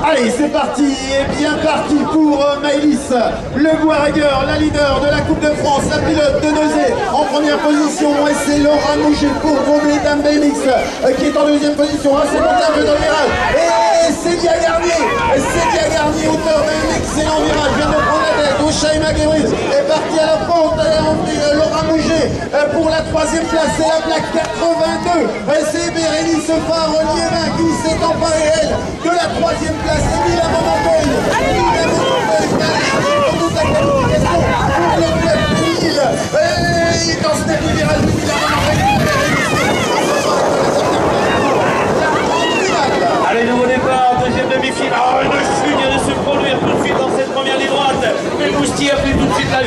Allez, c'est parti, et bien parti pour Maëlys, le Guaragueur, la leader de la Coupe de France, la pilote de Neuzé en première position, et c'est Laura Mouget pour Groblet Dame BMX qui est en deuxième position, c'est montage dans le virage, et Célia Garnier, auteur d'un excellent virage, vient de prendre la tête, Ochaïma Guébriz est parti à la pente, Laura Mouget pour la troisième place, c'est la plaque 82, c'est Bérénice Farolieva qui s'est emparée elle de la troisième place, évidemment Montaigne, pour toute la qualification pour le club féminine, et dans ce dernier virage, allez, nouveau départ, deuxième demi-finale, une chute vient de se produire tout de suite dans cette première ligne droite. Mais Mousti a pris tout de suite la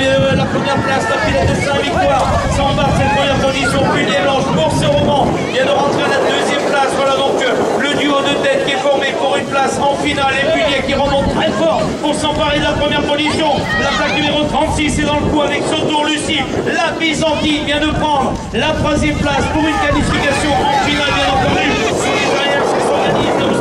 première place, la pilote de Saint-Victoire s'embarque cette première position, puis les blanches pour ce roman vient de rentrer à la deuxième place. Voilà donc le duo de tête qui est formé pour une place en finale, et Pullier qui remonte très fort pour s'emparer de la première position. La plaque numéro 36 est dans le coup avec Sotour Lucie. La Byzantine vient de prendre la troisième place pour une qualification en finale, bien entendu.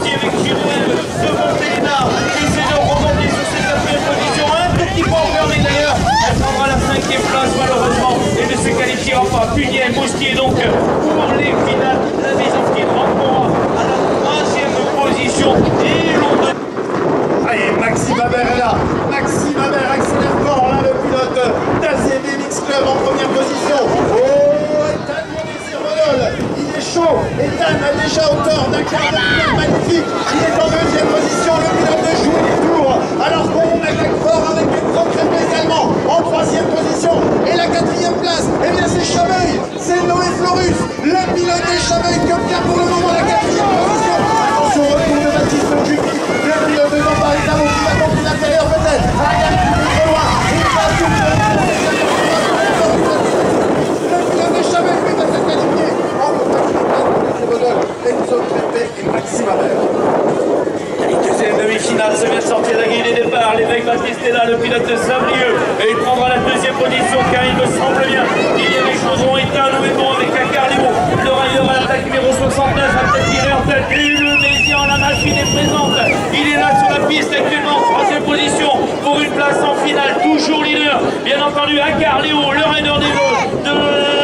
Avec Girouel de Montélimar qui essaie de remonter sur cette quatrième position, un petit peu enfermé d'ailleurs, elle prendra la cinquième place malheureusement et ne se qualifiera pas. Puniel Moustier donc pour les finales, la Byzantine rentrera à la troisième position et l'on de... Allez, Maxime Habert est là, Maxime Habert accélère fort là, le pilote d'Azé BMX Club en première position. Il est chaud, et Dan a déjà auteur d'un quart de finale magnifique. Il est en deuxième position, le pilote de Jouy Tour. Alors qu'on attaque fort avec une Crépé également en troisième position. Et la quatrième place, eh bien c'est Chaveuil, c'est Noé Florus, le pilote de Chaveuil qui obtient pour le moment la quatrième position. Attention au retour de Baptiste Juppy, le pilote de Jean-Paris-Tamo qui va tenter l'intérieur peut-être. Ariane qui est trop loin, il va tout le pilote de Chaveuil qui va se qualifier. Enzo Crépé et Maxime Habert. Deuxième demi-finale, ça vient de sortir la grille des départs. L'évêque Baptiste est là, le pilote de Saint-Brieuc, et il prendra la deuxième position car il me semble bien qu'il y a des chaudrons éteints. Nous mettons avec un Carléo, le railleur à l'attaque numéro 69, à peut-être tirer en tête. Et le Mézian, la machine est présente. Il est là sur la piste actuellement, troisième position pour une place en finale, toujours leader. Bien entendu, à Carléo, le railleur des Vosges de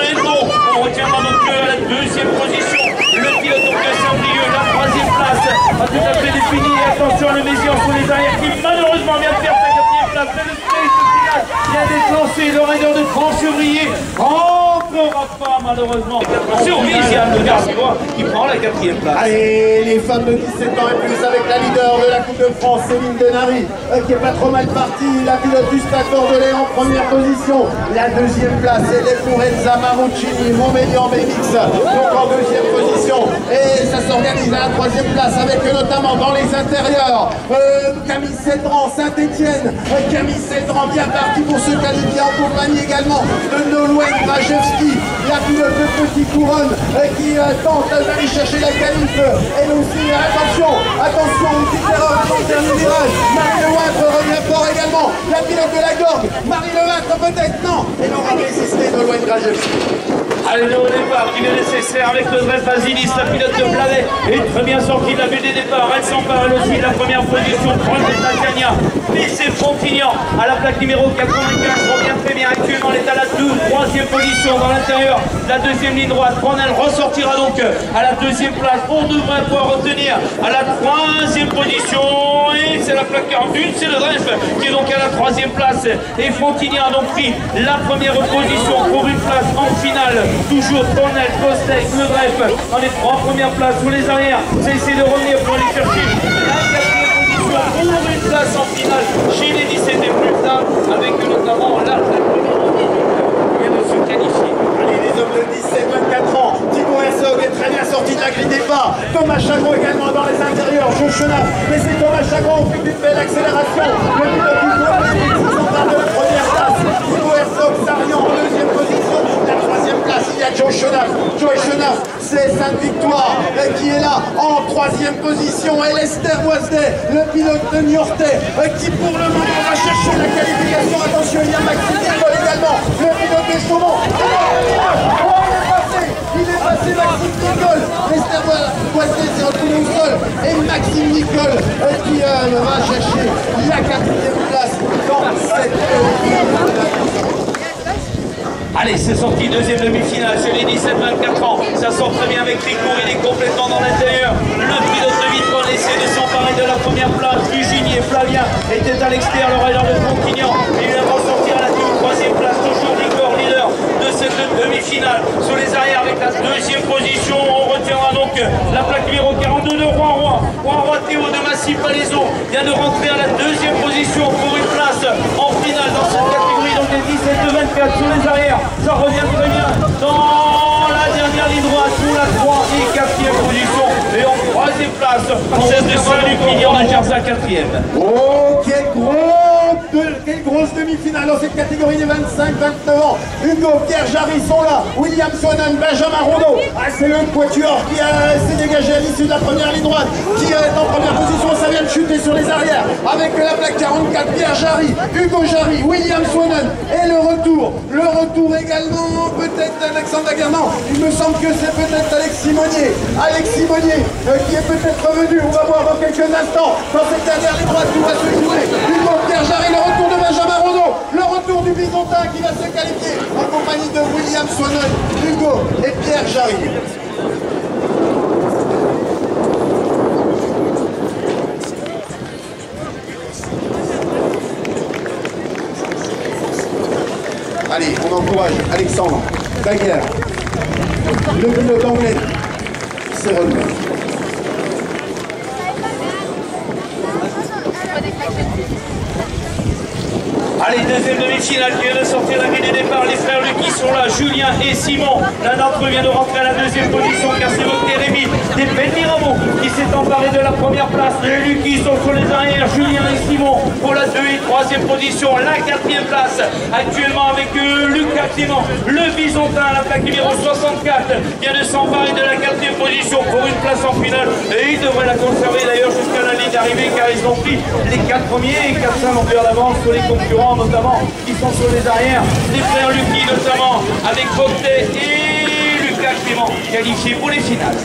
Enzo. On retiendra donc à la deuxième position. Le pilote donc de Saint-Brieuc, la troisième place a tout à fait défini. Attention, le Mézian sur les arrières qui malheureusement vient de faire sa quatrième place. Mais le space final vient déclenché. Le raideur de France-Février entrera pas malheureusement. Attention, Mézian de Garcivois qui prend la quatrième place. Allez, les femmes de 17 ans et plus avec la leader de la Coupe de France, Céline Denary, qui est pas trop mal partie. La pilote du Stade Bordelais en première position. La deuxième place, elle est pour Elsa Maruccini, Montmélian BMX, donc en deuxième position. Et ça s'organise à la troisième place avec notamment dans les intérieurs Camille Cédran, Saint-Etienne. Camille Cédran bien parti pour se qualifier en compagnie également de Nolwenn Krajewski, la pilote de Petit Couronne qui tente d'aller chercher la qualif. Elle aussi, attention, une petite erreur dans le dernier virage. Marie Lewatre revient fort également. La pilote de la Gorgue, Marie Lewatre peut-être, non. Et on va résister Nolwenn Krajewski. Allez, le départ qui vient de s'extraire avec le vrai Basilis, la pilote de Blavet est très bien sortie de la bulle des départs. Elle s'empare elle aussi de la première position, proche de Tatiania. Mais c'est Frontignan à la plaque numéro 95, revient très bien. Actuellement, elle est à la troisième position dans l'intérieur de la deuxième ligne droite. Brunel ressortira donc à la deuxième place. On devrait pouvoir retenir à la troisième position. Et c'est la plaque 41, c'est le Dref qui est donc à la troisième place. Et Frontignan a donc pris la première position pour une place en finale. Toujours Brunel, Kostek, le Dref dans les trois premières places sur les arrières. C'est essayer de revenir pour aller chercher la quatrième position pour une place en finale chez les 17 et plus tard, avec notamment la plaque numéro 18 qui vient de se qualifier. Allez, les hommes de 17-24 ans, Thibaut Herzog est très bien sorti de la grille départ. Thomas Chagron également dans les intérieurs, Joe Chenaf. Mais c'est Thomas Chagron qui fait une belle accélération. Le pilote du club s'empare de la première place. Thibaut Herzog, Sarian en deuxième position. La troisième place, il y a Joe Chenaf. Joe Chenaf, c'est Sainte-Victoire qui est là en troisième position. Et Esther Boisdet, le pilote de Niortais, qui pour le moment va chercher la qualification. Attention, il y a Maxime Nicole également, le pilote de Chaumont. Il est passé Maxime Nicole. Esther Boisset s'est retrouvé au sol. Et Maxime Nicole qui va chercher la 4e place dans cette Allez, c'est sorti, deuxième demi-finale chez les 17-24 ans. Ça sort très bien avec Rico, il est complètement dans l'intérieur. Le pilote de Vitron essaie de s'emparer de la première place. Fuginier, Flavien était à l'extérieur, le rider de Frontignan. Il va ressortir à la troisième place. Toujours Rico, leader de cette demi-finale. Sur les arrières avec la deuxième position, on retiendra donc la plaque numéro 42 de Roy Théo de Massy Palaiso vient de rentrer à la deuxième position pour une place en finale dans cette catégorie, donc les 17-24 sur les arrières. Ça revient très bien dans la dernière ligne droite pour la 3 et 4e position. Et en 3e place, celle de Saint-Luc en Agersa 4e. Oh, quelle grosse demi-finale dans cette catégorie des 25-29 ans. Hugo, Pierre Jarry sont là. William Swanen, Benjamin Rondeau. Ah, c'est le quatuor qui s'est dégagé à l'issue de la première ligne droite, qui est en première position. Ça vient de chuter sur les arrières avec la plaque 44. Pierre Jarry, Hugo Jarry, William Swanen. Et le retour également peut-être d'Alexandre Daguerre. Il me semble que c'est peut-être Alex Simonier. Qui est peut-être revenu. On va voir dans quelques instants dans cette dernière ligne droite qui va se jouer. Hugo, Pierre Jarry, le retour de Benjamin Rondeau, le retour du Bisontin qui va se qualifier en compagnie de William Swanen, Hugo et Pierre Jarry. Allez, on encourage Alexandre Daguerre, le pilote anglais, c'est relevé. Allez, deuxième demi-finale qui vient de sortir la grille de départ. Les frères Lucky sont là, Julien et Simon. L'un d'entre eux vient de rentrer à la deuxième position car c'est Rémi des Benmiramo qui s'est emparé de la première place. Les Lucky sont sur les arrières, Julien et Simon pour la 2 et 3e position. La 4e place actuellement avec Lucas Clément, le Bisontin à la plaque numéro 64 vient de s'emparer de la 4e position pour une place en finale. Et il devrait la conserver d'ailleurs jusqu'à la ligne d'arrivée car ils ont pris les 4 premiers et 4 longueurs d'avance sur les concurrents notamment qui sont sur les arrières, les frères Lucky notamment avec Boctet et Lucas Clément qualifiés pour les finales.